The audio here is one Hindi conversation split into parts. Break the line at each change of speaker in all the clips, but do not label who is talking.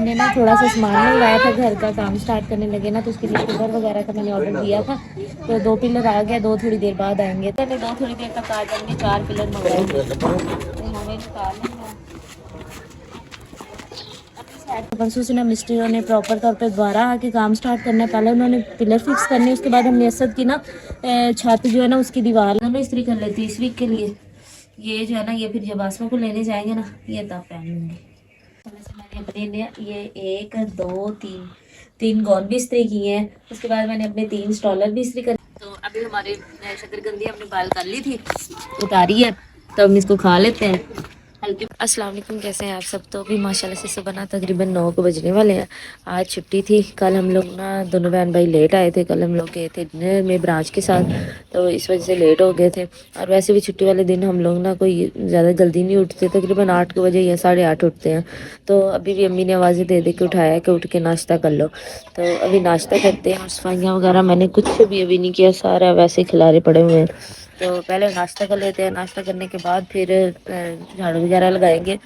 मैंने ना थोड़ा सा सामान मंगवाया था, घर का काम स्टार्ट करने लगे ना, तो उसके लिए पिलर वगैरह का मैंने ऑर्डर दिया था। तो 2 पिलर आ गया, 2 थोड़ी देर बाद आएंगे। तो मैंने 2 थोड़ी देर तक आ जाएंगे। 4 पिलर मंगवाए तो हमें निकाल लेंगे। परसों से ना मिस्त्रियों ने प्रॉपर तौर पे दोबारा आके काम स्टार्ट करना है। पहले उन्होंने पिलर फिक्स करने, उसके बाद हमने असद की ना छत जो है ना उसकी दीवार दोनों इस्त्री कर लेती इस वीक के लिए। ये जो है ना ये फिर जब आसमा को लेने जाएंगे ना ये तब पहनेंगे। तो वैसे मैंने अपने लिए ये 1 2 3 गौन भी इस्त्री किए हैं। उसके बाद मैंने अपने 3 स्टॉलर भी इस्त्री कर। तो अभी हमारे शकरकंदी हमने बाल कर ली थी, उतारी है, तो हम इसको खा लेते हैं हल्के। अस्सलाम वालेकुम, कैसे हैं आप सब। तो अभी माशाल्लाह से सुबह ना तकरीबन 9 को बजने वाले हैं। आज छुट्टी थी। कल हम लोग ना दोनों बहन भाई लेट आए थे। कल हम लोग गए थे डिनर में ब्रांच के साथ, तो इस वजह से लेट हो गए थे। और वैसे भी छुट्टी वाले दिन हम लोग ना कोई ज़्यादा जल्दी नहीं उठते, तकरीबन 8 के बजे या 8:30 उठते हैं। तो अभी भी अम्मी ने आवाज़ें दे दे के उठाया कि उठ के नाश्ता कर लो। तो अभी नाश्ता करते हैं। और सफाइयाँ वगैरह मैंने कुछ भी अभी नहीं किया, सारा वैसे खिलारे पड़े हुए हैं। तो पहले नाश्ता कर लेते हैं। नाश्ता करने के बाद फिर झाड़ू वगैरह लगाएंगे।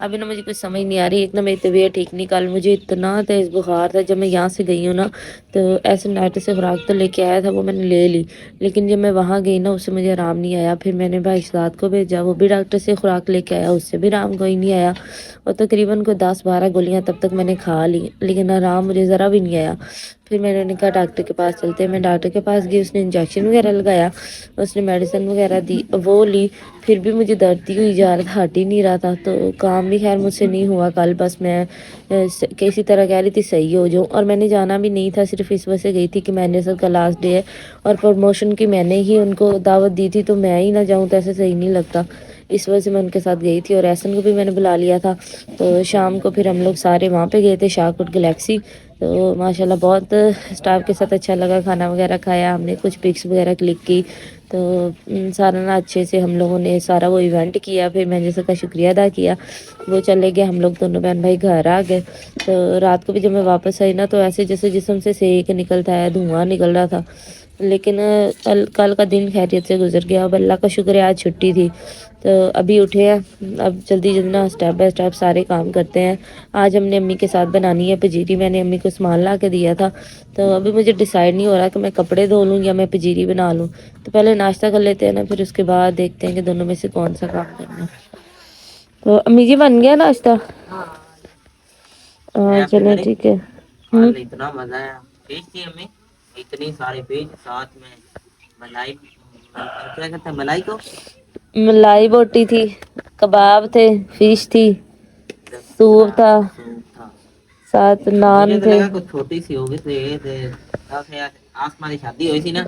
अभी ना मुझे कुछ समझ नहीं आ रही। एक ना मेरी तबीयत ठीक नहीं, कल मुझे इतना तेज़ बुखार था। जब मैं यहाँ से गई हूँ ना तो ऐसे नाइट से खुराक तो लेके आया था, वो मैंने ले ली, लेकिन जब मैं वहाँ गई ना उससे मुझे आराम नहीं आया। फिर मैंने भाई साद को भेजा, वो भी डॉक्टर से खुराक लेके आया, उससे भी आराम कोई नहीं आया। और तकरीबन को 10-12 गोलियाँ तब तक मैंने खा ली, लेकिन आराम मुझे ज़रा भी नहीं आया। फिर मैंने कहा डॉक्टर के पास चलते हैं। मैं डॉक्टर के पास गई, उसने इंजेक्शन वगैरह लगाया, उसने मेडिसिन वगैरह दी, वो ली। फिर भी मुझे दर्द ही हुई जा रहा था, हट ही नहीं रहा था। तो काम भी खैर मुझसे नहीं हुआ कल। बस मैं किसी तरह कह रही थी सही हो जाऊँ। और मैंने जाना भी नहीं था, सिर्फ इस वजह से गई थी कि मैनेजर का लास्ट डे है और प्रमोशन की मैंने ही उनको दावत दी थी, तो मैं ही ना जाऊँ तो ऐसे सही नहीं लगता। इस वजह से मैं उनके साथ गई थी। और एहसन को भी मैंने बुला लिया था। तो शाम को फिर हम लोग सारे वहाँ पे गए थे, शाहकोट गैलेक्सी। तो माशाल्लाह बहुत स्टाफ के साथ अच्छा लगा, खाना वगैरह खाया हमने, कुछ पिक्स वगैरह क्लिक की। तो सारा ना अच्छे से हम लोगों ने सारा वो इवेंट किया। फिर मैनेजर का शुक्रिया अदा किया, वो चले गए, हम लोग दोनों बहन भाई घर आ गए। तो रात को भी जब मैं वापस आई ना तो ऐसे जैसे जिस्म से सेक निकलता है, धुआं निकल रहा था। लेकिन कल का दिन खैरियत से गुजर गया। अब अल्लाह का शुक्र है आज छुट्टी थी। तो अभी उठे हैं, अब जल्दी जल्दी ना स्टेप बाय स्टेप सारे काम करते हैं। आज हमने अम्मी के साथ बनानी है पजीरी। मैंने अम्मी को सामान ला के दिया था। तो अभी मुझे डिसाइड नहीं हो रहा कि मैं कपड़े धो लूँ या मैं पजीरी बना लूँ। तो पहले नाश्ता कर लेते हैं ना, फिर उसके बाद देखते हैं कि दोनों में से कौन सा काम करना है। तो अम्मी जी बन गया नाश्ता? हाँ चलो ठीक है।
इतना मजा आया। पेज थी हमें, इतनी सारे पेज, साथ में मलाई, क्या कहते हैं मलाई को,
मलाई बोटी थी, कबाब थे, फिश थी, सूप था,
सूप था।
साथ
मुझे
नान
तो
थे।
लगा कुछ छोटी सी होगी तो ये आसमानी शादी हुई थी ना,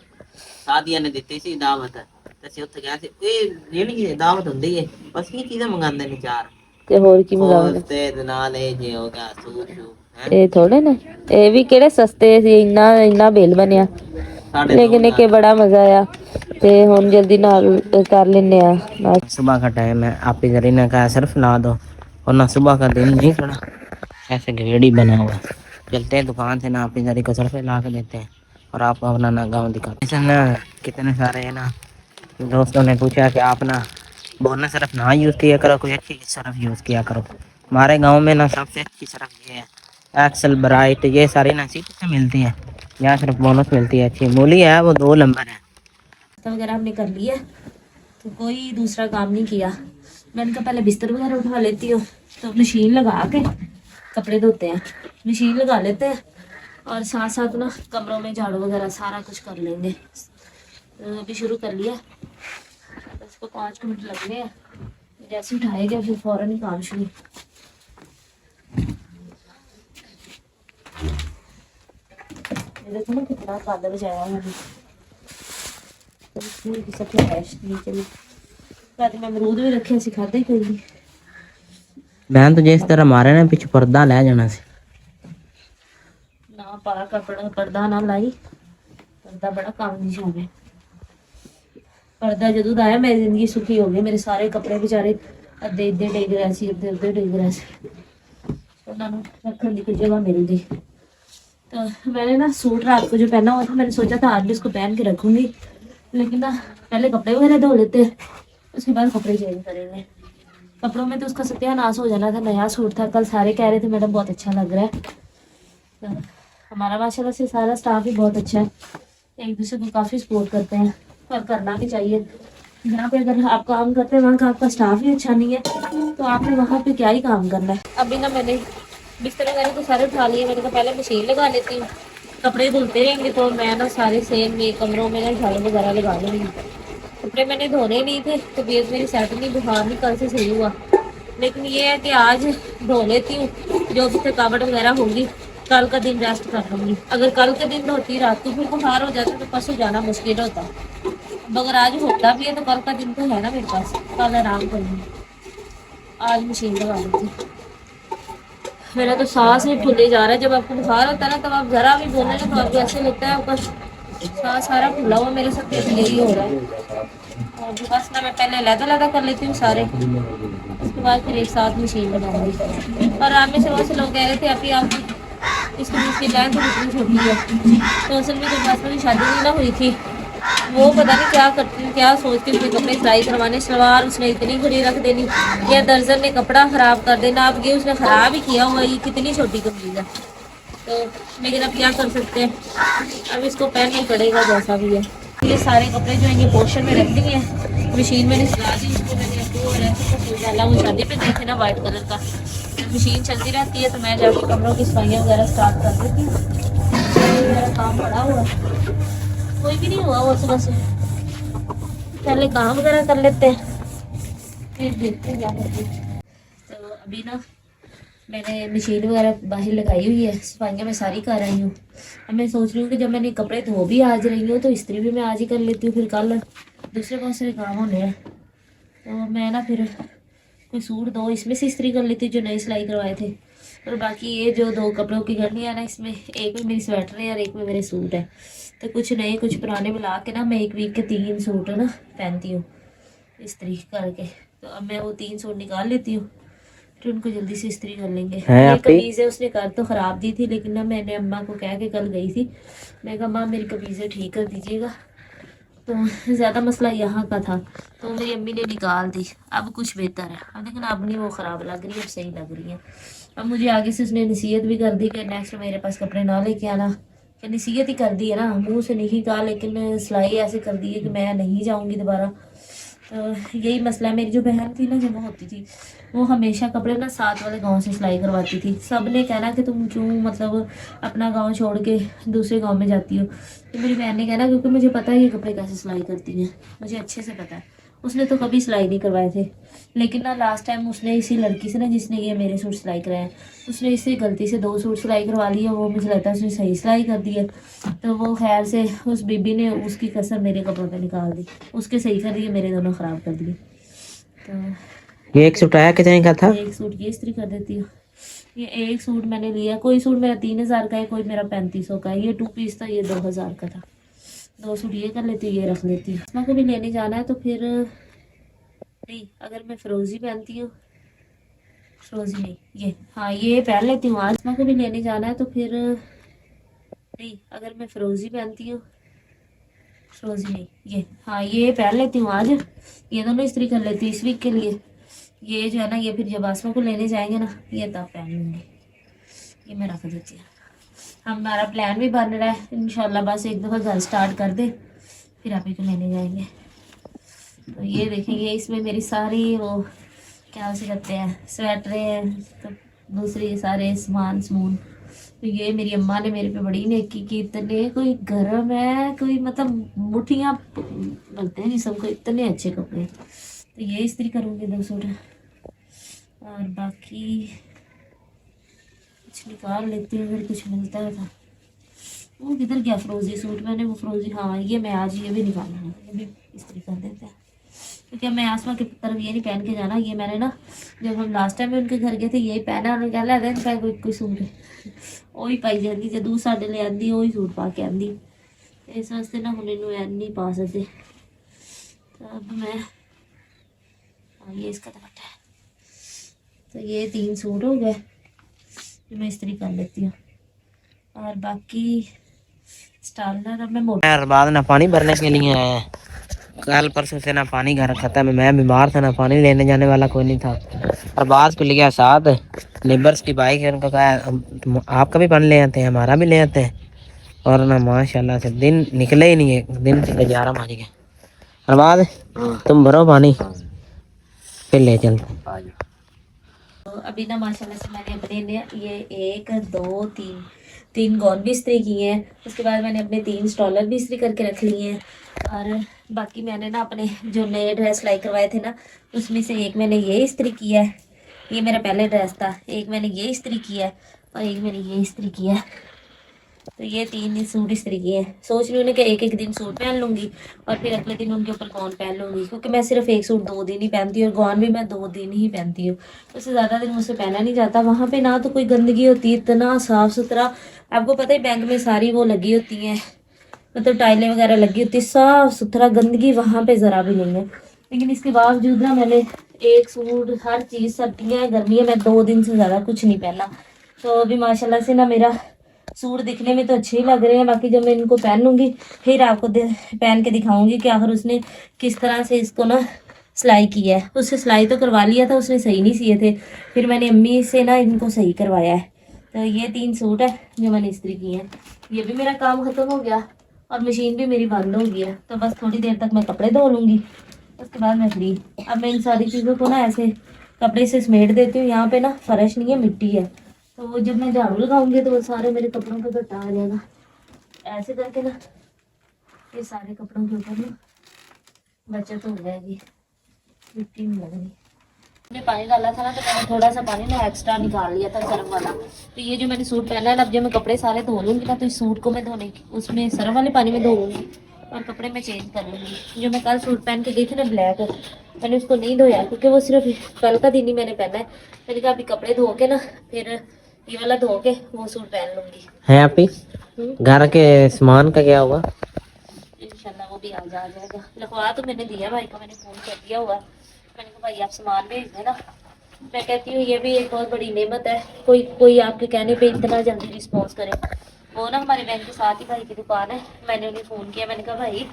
सादिया ने ਦਿੱਤੀ ਸੀ ਦਾਵਤ, ਤੇ ਅਸੀਂ ਉੱਥੇ ਗਿਆ ਸੀ। ਇਹ ਜਿਹੜੀ ਕਿ ਦਾਵਤ ਹੁੰਦੀ ਹੈ ਬਸ ਇਹ ਚੀਜ਼ਾਂ ਮੰਗਾਉਂਦੇ ਨੇ ਚਾਰ,
ਤੇ ਹੋਰ ਕੀ ਮੰਗਾਉਂਦੇ?
ਕੋਫਤੇ ਦੇ ਨਾਲ ਇਹ ਜੇ ਹੋ ਗਿਆ ਸੂਪ ਸ਼ੂਪ ਹੈ।
ਇਹ ਥੋੜੇ ਨੇ, ਇਹ ਵੀ ਕਿਹੜੇ ਸਸਤੇ ਸੀ। ਇੰਨਾ ਇੰਨਾ ਬਿੱਲ ਬਣਿਆ,
साढ़े दो
ਲੇਕਿਨ ਇਹ ਬੜਾ ਮਜ਼ਾ ਆਇਆ। ਤੇ ਹੁਣ ਜਲਦੀ ਨਾਲ ਕਰ ਲੈਨੇ ਆ।
सुबह का टाइम है, आप इधर ही ना कहा सिर्फ ला दो, वरना सुबह का दिन नहीं खड़ा, ऐसे घेड़ी बना हुआ। चलते हैं दुकान से ना, आप इधर ही को सिर्फ ला के देते हैं और आपको अपना ना गाँव दिखाते हैं ना। कितने सारे है ना दोस्तों ने पूछा कि आप ना बोनस सिर्फ ना यूज़ किया करो, कोई अच्छी सरफ यूज़ किया करो। हमारे गाँव में ना सबसे अच्छी सरफ ये है एक्सल ब्राइट, ये सारी ना सीट से मिलती है, यहाँ सिर्फ बोनस मिलती है। अच्छी मूली है वो 2 नंबर है।
वगैरह हमने कर लिया, तो कोई दूसरा काम नहीं किया। मैंने कहा पहले बिस्तर वगैरह उठा लेती हूँ। तो मशीन लगा के कपड़े धोते हैं, मशीन लगा लेते हैं और साथ साथ ना कमरों में झाड़ू वगैरह सारा कुछ कर लेंगे। तो अभी शुरू कर लिया, तो इसको 5 मिनट लगने हैं। जैसे उठाएगा फिर फौरन ही काम शुरू। देखो ना कितना काला बजाया है। मैं अमरूद भी रखे सी, खाते ही कोई नहीं।
बहन तुझे इस तरह मारे ना पिछ पर्दा ले जाना सी
ना पा कपड़ा पर्दा ना लाई, पर्दा बड़ा काम निशान है। पर्दा जदों दा आया मेरी जिंदगी सुखी हो गई। मेरे सारे कपड़े बेचारे अद्धे इधे डिग रहे सी, अद्धे उधे डिग रहे सी, उन्होंने रखने की कोई जगह मिल गई। तो मैंने ना सूट रात को जो पहना हुआ था, मैंने सोचा था आज भी उसको पहन के रखूंगी, लेकिन ना पहले कपड़े वगैरह धो लेते हैं, उसके बाद कपड़े चेंज करेंगे। कपड़ों में तो उसका सत्यानाश हो जाना था। नया सूट था, कल सारे कह रहे थे मैडम बहुत अच्छा लग रहा है। तो हमारा माशाल्लाह से सारा स्टाफ ही बहुत अच्छा है, एक दूसरे को काफ़ी सपोर्ट करते हैं और करना भी चाहिए। जहाँ पे अगर आप काम करते हैं वहाँ का आपका स्टाफ ही अच्छा नहीं है तो आपने वहाँ पे क्या ही काम करना है। अभी ना मैंने बिस्तर वगैरह तो सारे उठा लिए, मैंने कहा पहले मशीन लगा लेती हूँ, कपड़े धुलते रहेंगे तो मैं ना सारे सेम में कमरों में ना झाड़ू वगैरह लगा लूँगी। कपड़े मैंने धोने नहीं थे, तबीयत मेरी सेट नहीं, बुखार नहीं कल से सही हुआ, लेकिन ये है कि आज धो लेती हूँ, जो भी थकावट वगैरह होगी कल का दिन रेस्ट कर लूँगी। अगर कल के दिन धोती रात को फिर बुखार हो जाता तो परसों जाना मुश्किल होता। अब अगर आज होता भी है तो कल का दिन तो है ना मेरे पास, कल आराम करूँगी। आज मशीन लगा लेती हूँ। मेरा तो सांस भी फूले जा रहा है। जब आपको बुखार होता है ना तब आप जरा भी बोले ना तो आपको ऐसे लगता है आपका सांस सारा फूला हुआ। मेरे साथ यही हो रहा है। और बस ना मैं पहले लहदा कर लेती हूँ सारे, उसके बाद फिर एक साथ मशीन लगाऊंगी। और आप में से बहुत से लोग कह रहे थे अभी आप इसकी इसकी लेंथ इतनी छोटी है, तो असल में जब बस में शादी नहीं ना हुई थी वो पता नहीं क्या करती क्या सोचती उसके कपड़े सिलाई करवाने, सलवार उसने इतनी बड़ी रख देनी या दर्जन ने कपड़ा ख़राब कर देना। अब ये उसने ख़राब ही किया हुआ, ये कितनी छोटी कमीज है। तो लेकिन अब क्या कर सकते हैं, अब इसको पहनना ही पड़ेगा जैसा भी है। ये सारे कपड़े जो हैं ये पोर्शन में रख दिए हैं, मशीन मैंने चला दी। इसको मैंने वो डाला, वो शादी पे देखे ना वाइट कलर का। मशीन चलती रहती है तो मैं जाके कमरों की सफाइयाँ वगैरह स्टार्ट कर देती हूँ। मेरा काम पड़ा हुआ, कोई भी नहीं हुआ वो सुबह से। पहले काम वगैरह कर लेते हैं फिर देखते हैं क्या करते हैं। तो अभी ना मैंने मशीन वगैरह बाहर लगाई हुई है, सफाइयाँ मैं सारी कर रही हूँ। अब मैं सोच रही हूँ कि जब मैंने कपड़े धो भी आज रही हूँ तो इस्त्री भी मैं आज ही कर लेती हूँ, फिर कल दूसरे बहुत सारे काम होने हैं। तो मैं ना फिर कोई सूट दो इसमें से इस्त्री कर लेती हूँ जो नई सिलाई करवाए थे, और बाकी ये जो दो कपड़ों की करनी है ना, इसमें एक में मेरी स्वेटर है और एक में मेरे सूट है। तो कुछ नए कुछ पुराने मिला के ना मैं एक वीक के 3 सूट ना पहनती हूँ इस्त्री करके। तो अब मैं वो 3 सूट निकाल लेती हूँ, फिर उनको जल्दी से इस्त्री कर लेंगे। ये कमीज़ है उसने कर तो ख़राब दी थी, लेकिन ना मैंने अम्मा को कह के कल गई थी, मैं कहा अम्मा मेरी कमीज़ें ठीक कर दीजिएगा। तो ज़्यादा मसला यहाँ का था तो मेरी अम्मी ने निकाल दी। अब कुछ बेहतर है, अब लेकिन अब नहीं वो ख़राब लग रही है, अब सही लग रही है। अब मुझे आगे से उसने नसीहत भी कर दी कि नेक्स्ट मेरे पास कपड़े ना लेके आना। कि नसीहत ही कर दी है ना, मुंह से नहीं कहा, लेकिन सिलाई ऐसे कर दी है कि मैं नहीं जाऊँगी दोबारा। तो यही मसला है। मेरी जो बहन थी ना जब होती थी वो हमेशा कपड़े ना साथ वाले गांव से सिलाई करवाती थी। सब ने कहना कि तुम क्यों मतलब अपना गांव छोड़ के दूसरे गांव में जाती हो। तो मेरी बहन ने कहना क्योंकि मुझे पता है ये कपड़े कैसे सिलाई करती हैं, मुझे अच्छे से पता है। उसने तो कभी सिलाई नहीं करवाए थे, लेकिन ना लास्ट टाइम उसने इसी लड़की से ना जिसने ये मेरे सूट सिलाई कराए उसने इससे गलती से 2 सूट सिलाई करवा लिए। वो मुझे लगता है उसने सही सिलाई कर दी है। तो वो खैर से उस बीबी ने उसकी कसर मेरे कपड़ों पे निकाल दी, उसके सही कर दिए, मेरे दोनों ख़राब कर दिए। तो
ये एक सूट आया कितने का था?
एक सूट ये इस्त्री कर देती हूँ। ये एक सूट मैंने लिया, कोई सूट मेरा 3000 का है, कोई मेरा 3500 का है। ये 2 पीस था, ये 2000 का था। 2 सूट ये कर लेती हूँ, ये रख लेती हूँ। मैं को भी लेने जाना है तो फिर नहीं, अगर मैं फिरोजी पहनती हूँ, फिरोजी नहीं ये हाँ ये पहन लेती हूँ आज। मैं को भी लेने जाना है तो फिर नहीं, अगर मैं फिरोजी पहनती हूँ, फिरोजी नहीं ये हाँ ये पहन लेती हूँ आज। ये दोनों इस्त्री कर लेती हूँ इस वीक के लिए। ये जो है ना ये फिर जब आसमा को लेने जाएंगे ना ये तब पहन लूँगी। ये मैं रख देती हूँ। हमारा प्लान भी बन रहा है इंशाल्लाह, बस एक दफ़ा घर स्टार्ट कर दे फिर आप ही को लेने जाएंगे। तो ये देखेंगे इसमें मेरी सारी वो क्या से कहते हैं स्वेटरें, तो दूसरे सारे सामान समून। तो ये मेरी अम्मा ने मेरे पे बड़ी नेकी की। इतने कोई गर्म है कोई मतलब मुठियाँ लगते हैं नहीं सबको, इतने अच्छे कपड़े। तो ये इस्त्री करूँगी 2 सूट, और बाकी कुछ निकाल लेती हूँ अगर कुछ मिलता है था। वो किधर गया फिरोजी सूट, मैंने वो फिरोजी हाँ ये मैं आज ये भी निकालना है, ये भी इस्त्री कर देते हैं। क्योंकि मैं आसमा की तरफ ये नहीं पहन के जाना। ये मैंने ना जब हम लास्ट टाइम में उनके घर गए थे यही पहना, उन्होंने कहा लें कोई सूट वही पाई जाती जदू साढ़े ले आती वही सूट पा के आती। इस वास्ते ना हम इनू नहीं पा सकते। तो अब मैं हाँ ये इसका दुपट्टा है। तो ये 3 सूट हो गए जो मैं इस्त्री कर लेती हूँ, और बाकी स्टाइलर अब मैं मोटा
यार बाद में पानी भरने के लिए आया है। कल परसों से ना पानी घर खत्म है, मैं बीमार था ना पानी लेने जाने वाला कोई नहीं था। और बात को लिया साथ नेबर्स की बाइक है, उनको कहा आपका भी पानी ले आते हैं हमारा भी ले आते हैं। और ना माशाल्लाह से दिन निकले ही नहीं है, दिन से गुजारा मारी गया। और बाद तुम भरो पानी फिर ले चलते।
तो अभी ना माशाल्लाह से मैंने अपने ने ये 1 2 3 गॉन भी इस्त्री किए हैं। उसके बाद मैंने अपने 3 स्टॉलर भी इस्त्री करके रख लिए हैं। और बाकी मैंने ना अपने जो नए ड्रेस सिलाई करवाए थे ना, उसमें से एक मैंने ये इस्त्री किया है, ये मेरा पहले ड्रेस था। एक मैंने ये इस्त्री किया है और एक मैंने ये इस्त्री किया है। तो ये 3 सूट इस्त्री किए हैं। सोच रही हूँ कि एक एक दिन सूट पहन लूँगी और फिर अगले दिन उनके ऊपर गॉन पहन लूँगी, क्योंकि मैं सिर्फ एक सूट 2 दिन ही पहनती हूँ और गॉन भी मैं 2 दिन ही पहनती हूँ। उससे ज़्यादा दिन मुझसे पहना नहीं जाता। वहाँ पे ना तो कोई गंदगी होती है, इतना साफ़ सुथरा। आपको पता ही बैंक में सारी वो लगी होती हैं, मतलब टाइलें वगैरह लगी होती है, साफ़ सुथरा, गंदगी वहाँ पर ज़रा भी नहीं है। लेकिन इसके बावजूद ना मैंने एक सूट, हर चीज़, सर्दियाँ गर्मियाँ, मैं 2 दिन से ज़्यादा कुछ नहीं पहना। तो अभी माशाल्लाह से ना मेरा सूट दिखने में तो अच्छे ही लग रहे हैं। बाकी जब मैं इनको पहन लूँगी फिर आपको पहन के दिखाऊंगी कि आखिर उसने किस तरह से इसको ना सिलाई की है। उससे सिलाई तो करवा लिया था, उसने सही नहीं सिए थे, फिर मैंने अम्मी से ना इनको सही करवाया है। तो ये 3 सूट है जो मैंने इस्त्री किए हैं। ये भी मेरा काम ख़त्म हो गया और मशीन भी मेरी बंद हो गई है। तो बस थोड़ी देर तक मैं कपड़े धो लूँगी, उसके बाद मैं फ्री। अब मैं इन सारी चीज़ों को ना ऐसे कपड़े से समेट देती हूँ। यहाँ पे ना फर्श नहीं है, मिट्टी है, तो वो जब मैं झाड़ू लगाऊंगी तो वो सारे मेरे कपड़ों पे गट्टा आ जाएगा। ऐसे करके ना ये सारे कपड़ों के ऊपर ना बचत हो जाएगी, मिट्टी नहीं लगनी। मैंने पानी डाला था ना, तो मैंने थोड़ा सा पानी ना एक्स्ट्रा निकाल लिया था सर्फ वाला। तो ये जो मैंने सूट पहना है ना, अब जब मैं कपड़े सारे धो लूँगी ना, तो इस सूट को मैं धोने की उसमें सर्फ वाले पानी में धो लूँगी और कपड़े में चेंज कर लूँगी। जो मैं कल सूट पहन के गई थी ना ब्लैक, मैंने उसको नहीं धोया क्योंकि वो सिर्फ कल का दिन ही मैंने पहना है। मैंने कहा अभी कपड़े धो के ना फिर ये वाला धो के वो सूट पहन लूँगी।
है आप ही घर के सामान का क्या हुआ?
इंशाल्लाह वो भी आ जाएगा। लिखवा तो मैंने दिया भाई को, मैंने फ़ोन कर दिया हुआ। मैंने कहा भाई आप सामान भेज देना। मैं कहती हूँ ये भी एक बहुत बड़ी नेमत है, कोई आपके कहने पे इतना जल्दी रिस्पॉन्स करे। वो ना हमारे बैंक के साथ ही भाई की दुकान है, मैंने उन्हें फ़ोन किया। मैंने कहा भाई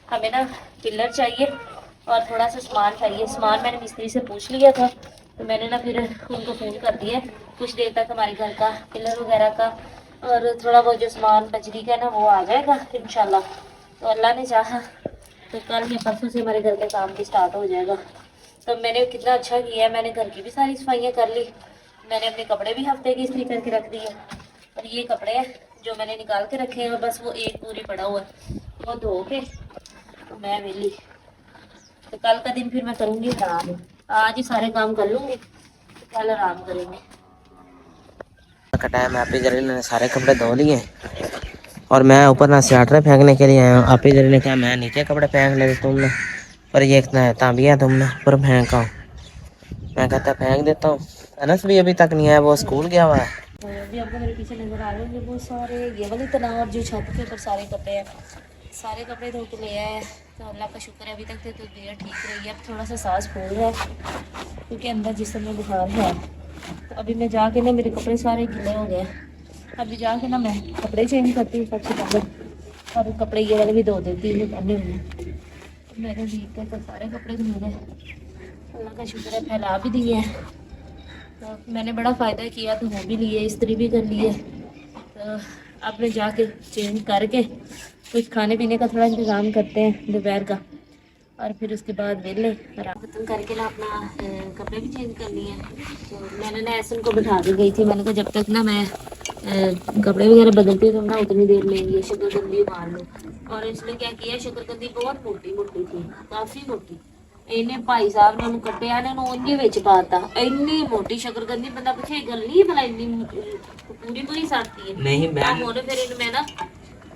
हमें ना पिलर चाहिए और थोड़ा सा सामान चाहिए। सामान मैंने मिस्त्री से पूछ लिया था, तो मैंने ना फिर उनको फ़ोन कर दिया। कुछ देर तक हमारे घर का पिलर वगैरह का और थोड़ा बहुत जो सामान बजरी का ना वो आ जाएगा इंशाल्लाह। तो अल्लाह ने चाहा तो कल या परसों से हमारे घर का काम भी स्टार्ट हो जाएगा। तो मैंने कितना अच्छा किया है, मैंने घर की भी सारी सफाइयाँ कर ली। मैंने अपने कपड़े भी हफ्ते की इस्त्री करके रख दिए और ये कपड़े हैं जो मैंने निकाल के रखे हैं और बस वो एक पूरी पड़ा हुआ है, वो धो के तो मैं वेली। तो कल का दिन फिर मैं करूँगी आराम। आज ही सारे काम कर लूँगी, तो कल आराम करेंगे।
का टाइम है, आप ही ने सारे कपड़े धो लिए और मैं ऊपर ना स्वेटर फेंकने के लिए आया हूँ। आप ही ने कहा मैं नीचे कपड़े फेंक ले तुमने, पर ये इतना ताबिया तुमने पर फेंका। मैं कहता फेंक देता हूँ। अनस भी अभी तक नहीं आया, वो स्कूल गया हुआ है।
तो अभी आपको मेरे पीछे नज़र आ रहे हैं वो सारे ये वाली तनाव जो छत के ऊपर सारे कपड़े हैं, सारे कपड़े धो के ले आए। तो अल्लाह का शुक्र है अभी तक तो तबीयत ठीक रही है। अब थोड़ा सा सांस फूल रहा है क्योंकि अंदर जिस्म में बुखार है। तो अभी मैं जाके ना मेरे कपड़े सारे गीले हो गए, अभी जाके ना मैं कपड़े चेंज करती हूँ सबसे पहले और कपड़े ये वाले भी धो देती हूँ पहने हुए। तो मैंने दी के तो सारे कपड़े धो गए, अल्लाह का शुक्र है फैला भी दिए हैं। तो मैंने बड़ा फ़ायदा किया, तो वो भी लिए, इस्त्री भी कर लिए। तो अब मैं जाके चेंज करके कुछ खाने पीने का थोड़ा इंतज़ाम करते हैं दोपहर का और फिर उसके बाद वेले आराम खत्म करके ना अपना कपड़े भी चेंज कर लिए हैं। तो मैंने ना ऐसन को बिठा के गई थी, मैंने कहा जब तक ना मैं कपड़े वगैरह बदलती हूँ तो ना उतनी देर में ये शकरकंदी उबाल लो। और इसने क्या किया, शकरकंदी बहुत मोटी मोटी थी, काफ़ी मोटी। इन्हें भाई साहब ने कट्टिया ने उंजे विच पाता, इन्नी मोटी शकरकंदी बंदा पूछे गल नहीं भला इन्नी पूरी पूरी साथी है
नहीं
होने। फिर इन्हें मैं ना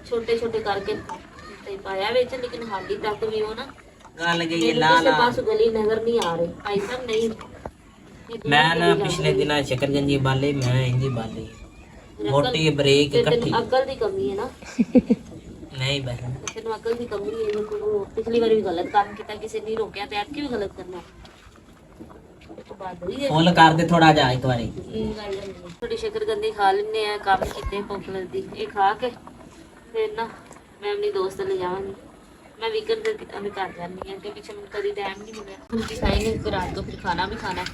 छोटे छोटे करके ते पाया विच, लेकिन हाली तक भी वो ना
गल गई है
किसी पास गली नजर नहीं आ रही। भाई साहब नहीं,
मैं ना पिछले दिन शकरकंदी बाली, मैं इंजी बाली मोटी ब्रेक इकट्ठी।
अकल की कमी है ना
नहीं बहन,
तेन अकल की कमी है। पिछली बार भी गलत काम किया, किसी ने रोकया तो ऐतकी भी गलत करना।
फुल कर दे थोड़ा जा एक बारी।
थोड़ी शकरकंदी खा लेने हैं, काम कितने भुख लगती। ये खा के फिर ना मैं अपनी दोस्त ले जाऊंगी, मैं वीकेंड पे अभी घर जानी है कि पीछे मुझे कभी टाइम नहीं मिला। फुल्की खाएंगे फिर रात को, फिर खाना भी खाना है।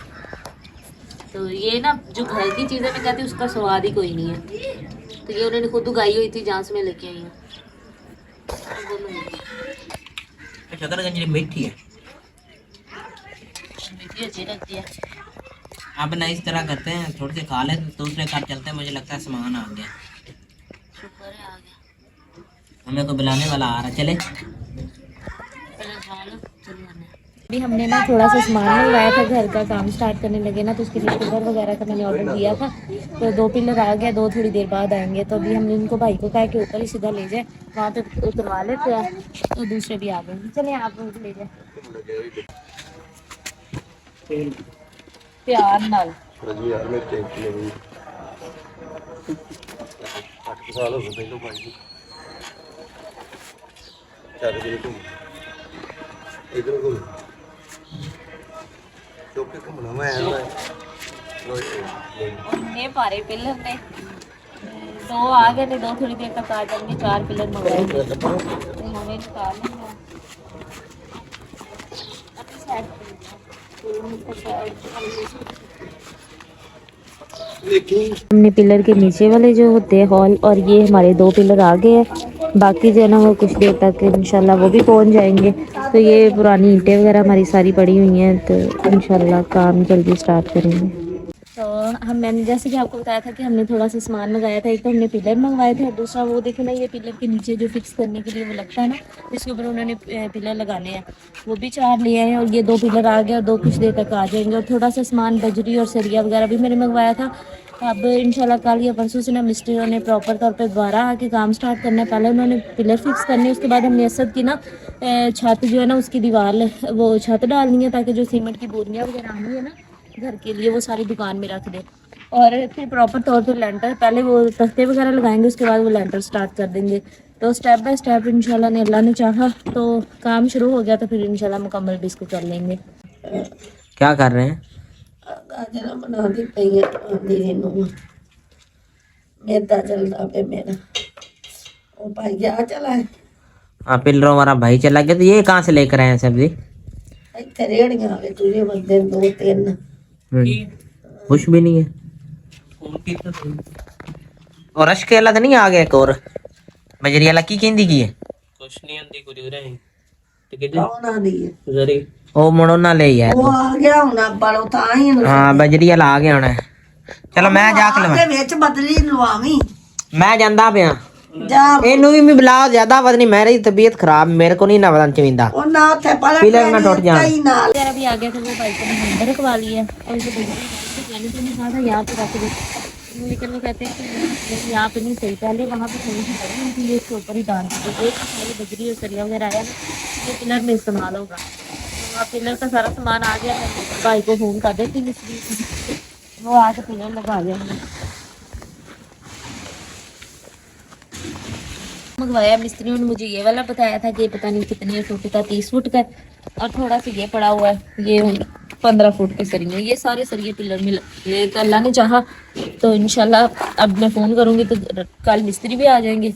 तो ये ना जो घर की चीज़ें मैं कहती हूँ उसका स्वाद ही कोई नहीं है। तो ये उन्होंने खुद उगाई हुई थी जहाँ से मैं लेके आई हूँ।
शकरकंद मीठी है,
मीठी अच्छी लगती है।
अब ना इस तरह करते हैं, थोड़ी सी खा ले तो दूसरे घर चलते हैं। मुझे लगता है सामान आ गया,
शुक्र है आ गया।
हमें को बुलाने वाला आ रहा, चले।
अभी हमने ना थोड़ा सा सामान मंगवाया था, घर का काम स्टार्ट करने लगे ना, तो उसके लिए पिलर वगैरह का मैंने ऑर्डर दिया था। तो 2 पिलर आ गया, 2 थोड़ी देर बाद आएंगे। तो अभी हमने इनको भाई को कहा कि ऊपर ही सीधा ले जाए, वहाँ पे उतरवा लेते हैं। तो दूसरे भी आ गए, चलिए आप लोग ले जाए प्यार नाल। ये पारे पिलर ने 2 आ गए ने, 2 थोड़ी देर तक आ जाएंगे। 4 पिलर मंगवाए तो हमें निकाल लेंगे। हमने पिलर के नीचे वाले जो होते हैं हॉल, और ये हमारे 2 पिलर आ गए हैं। बाकी जो है ना वो कुछ देर तक इंशाल्लाह वो भी पहुंच जाएंगे। तो ये पुरानी ईंटें वगैरह हमारी सारी पड़ी हुई हैं, तो इंशाल्लाह काम जल्दी स्टार्ट करेंगे। तो मैंने जैसे कि आपको बताया था कि हमने थोड़ा सा सामान मंगाया था। एक तो हमने पिलर मंगवाए थे, और दूसरा वो देखे ना, ये पिलर के नीचे जो फिक्स करने के लिए वो लगता है ना, जिसके ऊपर उन्होंने पिलर लगाने हैं, वो भी 4 लिए हैं। और ये 2 पिलर आ गए, और 2 कुछ देर तक आ जाएंगे। और थोड़ा सा सामान बजरी और सरिया वगैरह भी मैंने मंगवाया था। अब इंशाल्लाह कल या परसों से ना मिस्त्रियों ने प्रॉपर तौर पे दोबारा आके काम स्टार्ट करना है। पहले उन्होंने पिलर फिक्स करने, उसके बाद हमने असद की ना छत जो है ना उसकी दीवार वो छत डालनी है, ताकि जो सीमेंट की बोरियाँ वगैरह आनी है ना घर के लिए, वो सारी दुकान में रख दे। और फिर प्रॉपर तौर पे लेंटर, पहले वो तख्ते वगैरह लगाएंगे, उसके बाद वो लेंटर स्टार्ट कर देंगे। तो स्टेप बाय स्टेप इंशाल्लाह ने, अल्लाह ने चाहा तो काम शुरू हो गया, तो फिर इंशाल्लाह मुकम्मल भी इसको कर लेंगे।
क्या कर रहे हैं?
गाजर बना दी पई है दीदी नूं मैदा चलता पे मेरा वो भाई क्या चला है
हाँ, पिलरों वाला भाई चला गया। तो ये कहाँ से लेकर आए हैं सब्जी?
इतने रेड़ियां आ गए तुझे बंदे 2-3
कुछ भी नहीं है। और रश के तो नहीं आ गया? एक और बजरी वाला की कहती की है कुछ नहीं आंदी कुछ रहे
कौन आ दी है
ओ मुड़ो ना ले यार,
वो आ गया होना बड़ो ताई
हाँ बजरी वाला आ गया होना। चलो मैं जाके लवा,
के विच बदली लवावी
मैं ਜਾਂਦਾ ਪਿਆ।
जा
ਇਹਨੂੰ ਵੀ ਮਿਲਾ ਜ਼ਿਆਦਾ ਪਤਾ ਨਹੀਂ, ਮੇਰੀ ਤਬੀਅਤ ਖਰਾਬ, ਮੇਰੇ को नहीं ना पता चविंदा
ਉਹ ਨਾ ਉੱਥੇ ਪਲਟ
पिलर ना टूट जाए।
कई नाल
वगैरह भी आ गया था, वो भाई को मैंने अंदर रखवा लिया है। और उसे मैंने तो नहीं कहा था यहाँ पे रख दे, लेकिन वो कहते हैं कि नहीं यहाँ पे नहीं सही, पहले वहाँ पे थोड़ी सी बड़ी हुई थी, ये इसके ऊपर ही डाल दी। तो एक सारी बजरी और सरिया वगैरह आया ना, ये पिलर में इस्तेमाल होगा। तो वहाँ पिलर का सारा सामान आ गया, मैं भाई को फ़ोन कर देती मिस्त्री, वो आके पिलर लगा जाएंगे। मंगवाया मिस्त्रियों ने, मुझे ये वाला बताया था कि पता नहीं कितने फुट का, 30 फुट का, और थोड़ा सा ये पड़ा हुआ है, ये 15 फुट के सरिये। ये सारे सरिये पिलर में ये तो अल्लाह ने चाहा तो इंशाल्लाह अब मैं फ़ोन करूँगी तो कल मिस्त्री भी आ जाएंगे,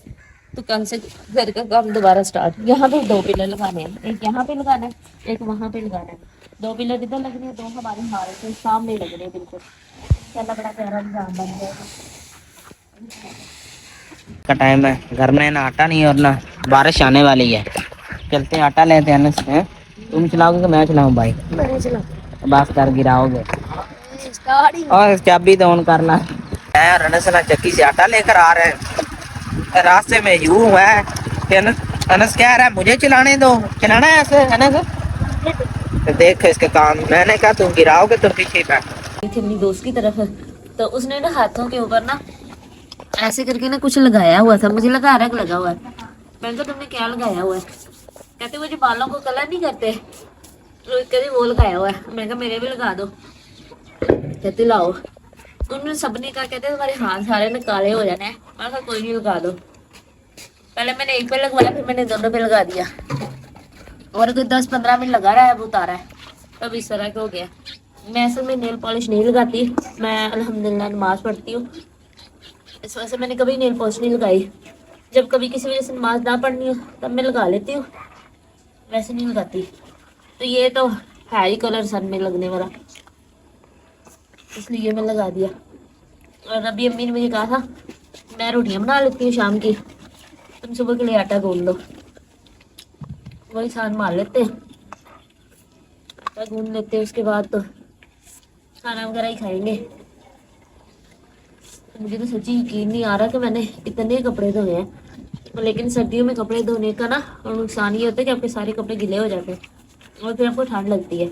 तो कल से घर का काम दोबारा स्टार्ट। यहाँ पे 2 पिलर लगाने हैं, एक यहाँ पे लगाना है, एक वहाँ पे लगाना है। 2 पिलर इधर लगने हैं, 2 हमारे हारे से सामने लग रहे हैं बिल्कुल। इंशाल्लाह बड़ा प्यारा निजाम बन जाएगा।
का टाइम है, घर में ना आटा नहीं और ना बारिश आने वाली है। चलते हैं आटा लेते हैं हैं? तुम चलाओगे कि मैं चलाऊं भाई? बस कर गिराओगे और चाबी तो ऑन करना। अनस चक्की से आटा लेकर आ रहे हैं, रास्ते में यूं है कि अनस कह रहा है मुझे चलाने दो, चलाना है ऐसे अनस। तो देख इसके काम, मैंने कहा तुम गिराओगे तो पीछे बैठ
थी अपनी दोस्त की तरफ, तो उसने ना हाथों के ऊपर ना ऐसे करके ना कुछ लगाया हुआ था, मुझे लगा रंग लगा हुआ है। मैंने कहा तुमने क्या लगाया हुआ है? कहते वो जो बालों को कलर नहीं करते, तो कहते वो लगाया हुआ है। मैंने कहा मेरे भी लगा दो, कहते लाओ। उन्होंने सबने कहा, कहते तुम्हारे हाथ सारे में काले हो जाने हैं। मैंने कहा कोई नहीं लगा दो। पहले मैंने एक पे लगवाया, फिर मैंने दोनों पे लगा दिया, और कोई 10-15 मिनट लगा रहा है, अब उतारा है। अब इस तरह का हो गया। मैं असल में नेल पॉलिश नहीं लगाती, मैं अल्हम्दुलिल्लाह नमाज पढ़ती हूँ, इस वजह से मैंने कभी नेल पॉलिश नहीं लगाई। जब कभी किसी वजह से नमाज ना पढ़नी हो तब मैं लगा लेती हूँ, वैसे नहीं लगाती। तो ये तो है ही कलर सन में लगने वाला, इसलिए मैं लगा दिया। और अभी अम्मी ने मुझे कहा था मैं रोटियां बना लेती हूँ शाम की, तुम सुबह के लिए आटा गूंद लो। वही साथ मार लेते हैं, आटा गूंद लेते हैं, उसके बाद तो खाना वगैरह ही खाएंगे। मुझे तो सच्ची यकीन नहीं आ रहा कि मैंने इतने कपड़े धोए हैं। लेकिन सर्दियों में कपड़े धोने का ना नुकसान ये होता है कि आपके सारे कपड़े गीले हो जाते हैं और फिर आपको ठंड लगती है,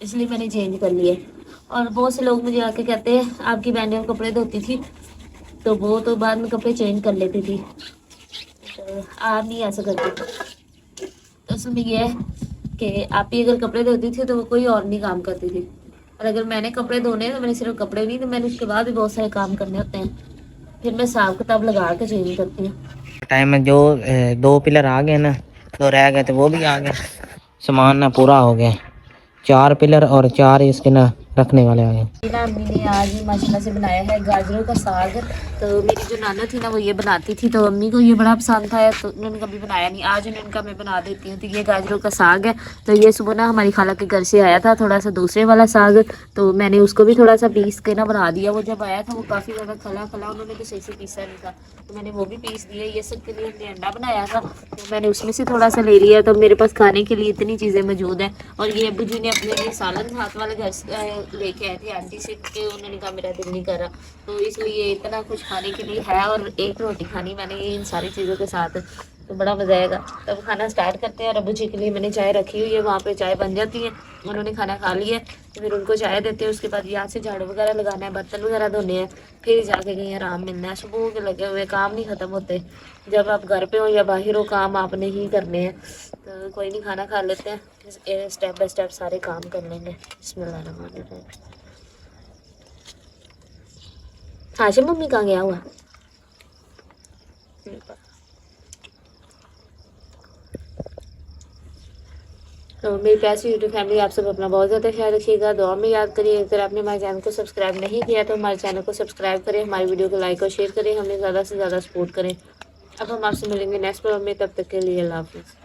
इसलिए मैंने चेंज कर लिए। और बहुत से लोग मुझे आके कहते हैं आपकी बहन जब कपड़े धोती थी तो वो तो बाद में कपड़े चेंज कर लेती थी, तो आप नहीं ऐसा करती। तो असल में ये है कि आप ही अगर कपड़े धोती थी तो वो कोई और नहीं काम करती थी, और अगर मैंने कपड़े धोने तो मैंने सिर्फ कपड़े नहीं, तो मैंने उसके बाद भी बहुत सारे काम करने होते हैं, फिर मैं हिसाब किताब लगा के चेंज करती हूँ।
टाइम में जो 2 पिलर आ गए ना, 2 रह गए थे वो भी आ गए, सामान ना पूरा हो गया। 4 पिलर और 4 इसके ना रखने वाले आ गए।
ना अम्मी ने आज माशाल्लाह से बनाया है गाजरों का साग। तो मेरी जो नाना थी ना वो ये बनाती थी, तो अम्मी को ये बड़ा पसंद था, तो उन्होंने कभी बनाया नहीं। आज उनका मैं बना देती हूँ। तो ये गाजरों का साग है। तो ये सुबह ना हमारी खाला के घर से आया था थोड़ा सा दूसरे वाला साग, तो मैंने उसको भी थोड़ा सा पीस के ना बना दिया। वो जब आया था वो काफ़ी ज़्यादा खला खला, उन्होंने तो सही से पीसा नहीं था, तो मैंने वो भी पीस दिया। ये सब के लिए हमने अंडा बनाया था, तो मैंने उसमें से थोड़ा सा ले लिया। तो मेरे पास खाने के लिए इतनी चीज़ें मौजूद हैं। और ये अब्बू जी ने अपने लिए सालन हाथ वाले घर से लेके आए थे आंटी से, क्योंकि उन्होंने कहा मेरा दिल नहीं कर रहा, तो इसलिए इतना कुछ खाने के लिए है। और एक रोटी खानी मैंने इन सारी चीज़ों के साथ, तो बड़ा मज़ा आएगा। तब खाना स्टार्ट करते हैं। और अब्बू जी के लिए मैंने चाय रखी हुई है, वहाँ पे चाय बन जाती है। उन्होंने खाना खा लिया तो फिर उनको चाय देते हैं। उसके बाद यहाँ से झाड़ू वगैरह लगाना है, बर्तन वगैरह धोने हैं, फिर जाके कहीं आराम मिलना है। सुबह के लगे हुए काम नहीं ख़त्म होते, जब आप घर पे हो या बाहर हो काम आपने ही करने हैं। तो कोई नहीं, खाना खा लेते हैं, स्टेप बाय स्टेप सारे काम कर लेंगे। बिस्मिल्लाह। हाशिम मम्मी कहाँ गया हुआ? तो मेरी प्यासी यूट्यूब फैमिली, आप सब अपना बहुत ज़्यादा ख्याल रखिएगा, दुआ में याद करिए। अगर आपने हमारे चैनल को सब्सक्राइब नहीं किया तो हमारे चैनल को सब्सक्राइब करें, हमारी वीडियो को लाइक और शेयर करें, हमें ज़्यादा से ज़्यादा सपोर्ट करें। अब हम आपसे मिलेंगे नेक्स्ट प्रोग्राम में, तब तक के लिए अल्लाह हाफ़िज़।